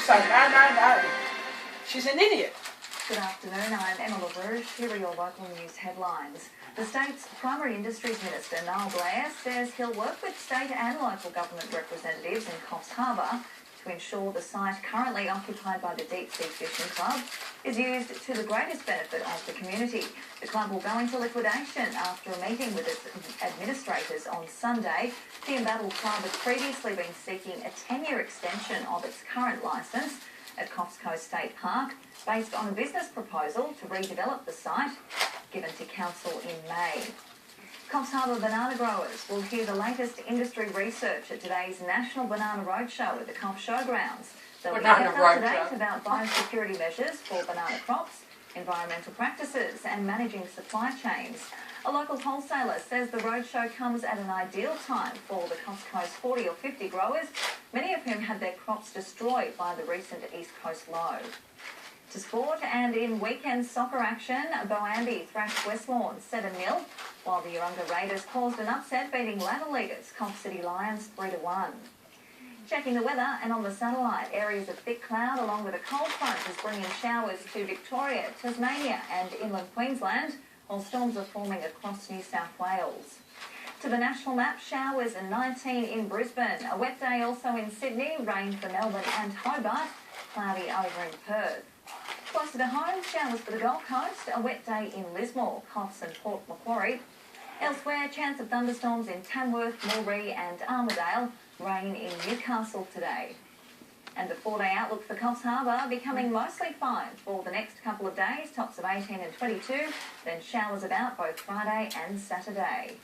So, no. She's an idiot. Good afternoon, I'm Emma LaRouche. Here are your local news headlines. The state's Primary Industries Minister, Niall Blair, says he'll work with state and local government representatives in Coffs Harbour to ensure the site currently occupied by the Deep Sea Fishing Club is used to the greatest benefit of the community. The club will go into liquidation after a meeting with its administrators on Sunday. The embattled club has previously been seeking a 10-year extension of its current licence at Coffs Coast State Park based on a business proposal to redevelop the site given to council in May. Coffs Harbour banana growers will hear the latest industry research at today's National Banana Roadshow at the Coffs Showgrounds. There'll be a debate about biosecurity measures for banana crops, environmental practices and managing supply chains. A local wholesaler says the roadshow comes at an ideal time for the Coffs Coast 40 or 50 growers, many of whom had their crops destroyed by the recent East Coast low. To sport, and in weekend soccer action, Boandi thrashed West Lawns 7-0, while the Urunga Raiders caused an upset beating ladder leaders Coffs City Lions 3-1. Checking the weather, and on the satellite, areas of thick cloud along with a cold front is bringing showers to Victoria, Tasmania and inland Queensland, while storms are forming across New South Wales. To the national map, showers and 19 in Brisbane. A wet day also in Sydney, rain for Melbourne and Hobart, cloudy over in Perth. Closer to home, showers for the Gold Coast, a wet day in Lismore, Coffs and Port Macquarie. Elsewhere, chance of thunderstorms in Tamworth, Mulberry and Armidale, rain in Newcastle today. And the 4-day outlook for Coffs Harbour becoming mostly fine for the next couple of days, tops of 18 and 22, then showers about both Friday and Saturday.